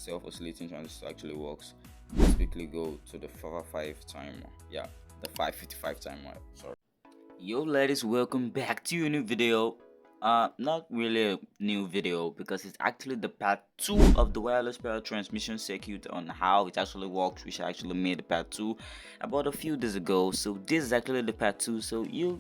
self-oscillating transistor actually works. Let's quickly go to the 555 timer. Yeah, the 555 timer. Sorry. Yo ladies, welcome back to a new video. Not really a new video because it's actually the part 2 of the wireless power transmission circuit on how it actually works, which I actually made the part 2 about a few days ago. So this is actually the part 2. So you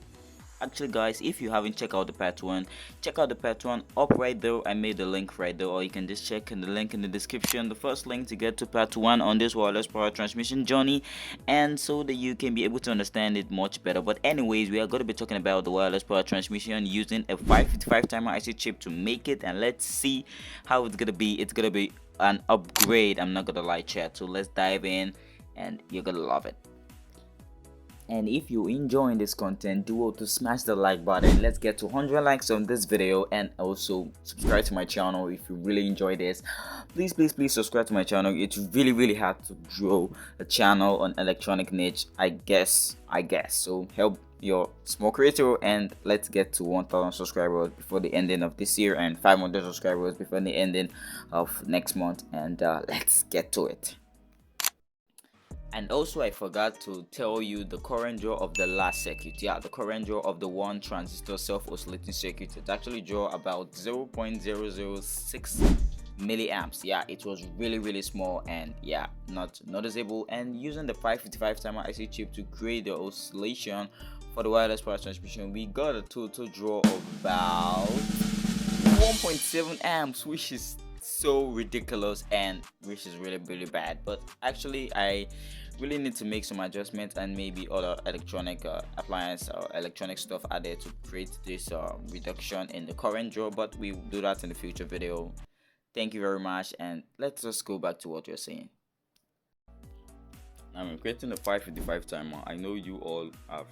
actually, guys, if you haven't checked out the part 1, check out the part 1 up right there. I made the link right there, or you can just check in the link in the description, the first link to get to part 1 on this wireless power transmission journey, and so that you can be able to understand it much better. But anyways, we are going to be talking about the wireless power transmission using a 555 timer IC chip to make it, and let's see how it's going to be. It's going to be an upgrade, I'm not going to lie, chat. So let's dive in and you're going to love it. And if you're enjoying this content, do to smash the like button. Let's get to 100 likes on this video, and also subscribe to my channel if you really enjoy this. Please subscribe to my channel. It's really hard to grow a channel on electronic niche, I guess. So help your small creator, and let's get to 1000 subscribers before the ending of this year, and 500 subscribers before the ending of next month, and let's get to it. And also, I forgot to tell you the current draw of the last circuit. Yeah, the current draw of the one transistor self-oscillating circuit. It actually draw about 0.006 milliamps. Yeah, it was really small and yeah, not noticeable. And using the 555 timer IC chip to create the oscillation for the wireless power transmission, we got a total draw of about 1.7 amps, which is so ridiculous and which is really bad. But actually, I really need to make some adjustments and maybe other electronic appliance or electronic stuff added to create this reduction in the current draw, but we will do that in the future video. Thank you very much, and let's just go back to what you're saying. I'm creating a 555 timer. I know you all have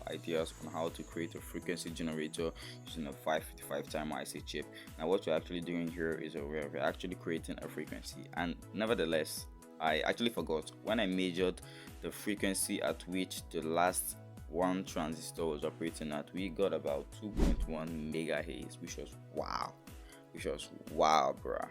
ideas on how to create a frequency generator using a 555 timer IC chip. Now what we're actually doing here is we're actually creating a frequency, and nevertheless I actually forgot when I measured the frequency at which the last one transistor was operating at. We got about 2.1 megahertz, which was wow bruh.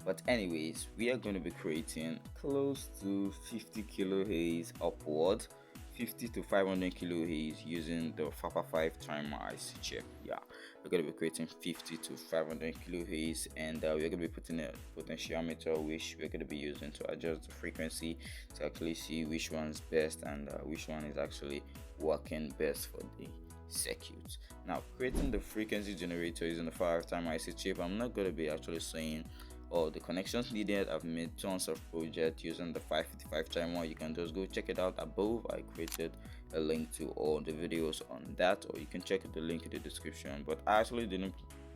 But anyways, we are going to be creating close to 50 kilohertz upward, 50 to 500 kilohertz using the 555 timer IC chip. Yeah, we're going to be creating 50 to 500 kilohertz, and we're going to be putting a potentiometer which we're going to be using to adjust the frequency to actually see which one's best and which one is actually working best for the circuit. Now, creating the frequency generator using the 555 timer IC chip, I'm not going to be actually saying all the connections needed. I've made tons of projects using the 555 timer. You can just go check it out above. I created a link to all the videos on that, or you can check the link in the description, but I actually didn't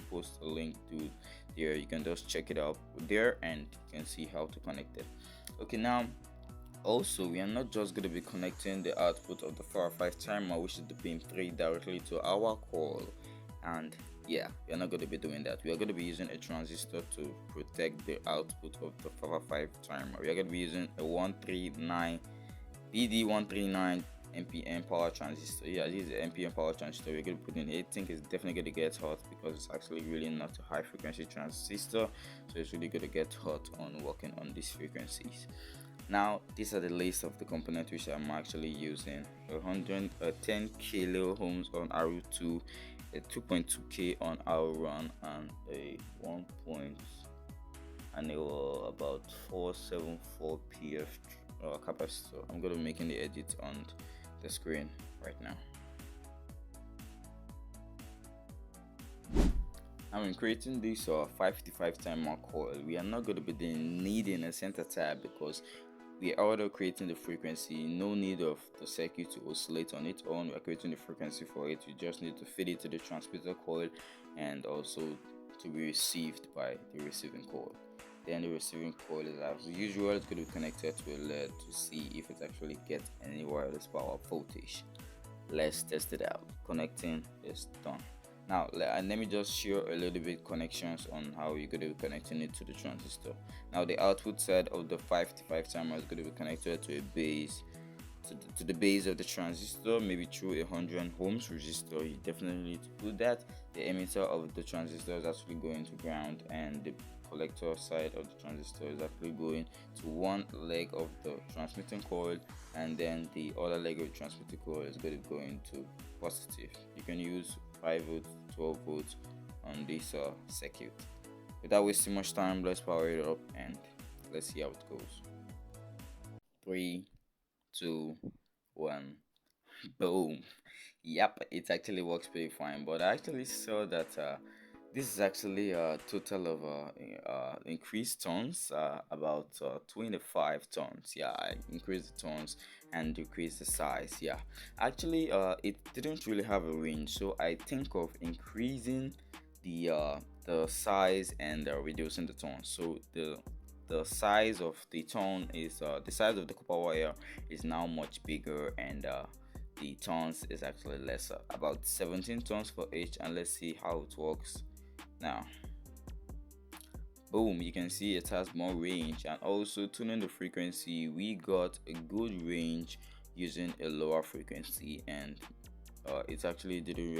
post a link to there. You can just check it out there and you can see how to connect it. Okay, now also we are not just going to be connecting the output of the 555 timer, which is the pin 3, directly to our coil, and yeah, we are not going to be doing that. We are going to be using a transistor to protect the output of the 555 timer. We are going to be using a BD139 NPN power transistor. Yeah, this is an NPN power transistor. We're going to put in. I think it's definitely going to get hot because it's actually really not a high frequency transistor, so it's really going to get hot on working on these frequencies. Now, these are the list of the components which I'm actually using: 10 kilo ohms on RU2, a 2.2k on R1, and a 1. And about 474 PF capacitor. I'm going to be making the edit on the screen right now. I'm creating this 555 timer coil. We are not going to be needing a center tab because we are already creating the frequency. No need of the circuit to oscillate on its own. We are creating the frequency for it. You just need to feed it to the transmitter coil and also to be received by the receiving coil. Then the receiving coil is, as usual, it's going to be connected to a LED to see if it actually gets any wireless power voltage. Let's test it out. Connecting is done. Now let me just show a little bit connections on how you're going to be connecting it to the transistor. Now the output side of the 555 timer is going to be connected to a base, to the base of the transistor, maybe through a 100 ohms resistor. You definitely need to put that. The emitter of the transistor is actually going to ground, and the collector side of the transistor is actually going to one leg of the transmitting coil, and then the other leg of the transmitting coil is going to go into positive. You can use 5 volts, 12 volts on this circuit. Without wasting much time, let's power it up and let's see how it goes. 3, 2, 1. Boom. Yep, it actually works pretty fine, but I actually saw that this is actually a total of increased tons, about 25 tons. Yeah, I increased the tons and decreased the size. Yeah, actually it didn't really have a range, so I think of increasing the size and reducing the tone. So the size of the tone is the size of the copper wire is now much bigger, and the tons is actually lesser, about 17 tons for each. And let's see how it works now. Boom, you can see it has more range. And also tuning the frequency, we got a good range using a lower frequency, and it actually didn't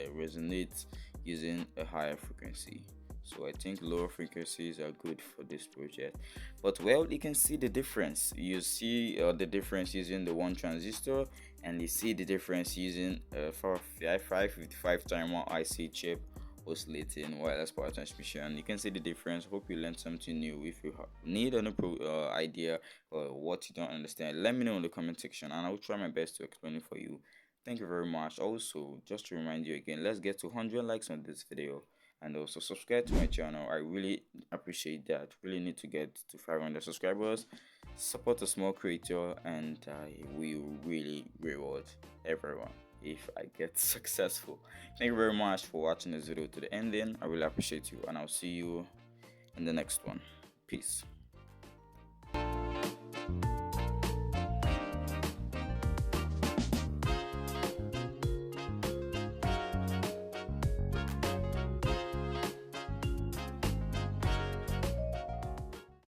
resonate using a higher frequency. So I think lower frequencies are good for this project. But well, you can see the difference. You see the difference using the one transistor, and you see the difference using 555 Timer IC chip oscillating wireless power transmission. You can see the difference. Hope you learned something new. If you need any idea or what you don't understand, let me know in the comment section, and I will try my best to explain it for you. Thank you very much. Also, just to remind you again, let's get to 100 likes on this video, and also subscribe to my channel. I really appreciate that. Really need to get to 500 subscribers. Support a small creator, and I will really reward everyone if I get successful. Thank you very much for watching this video to the ending. I really appreciate you, and I'll see you in the next one. Peace.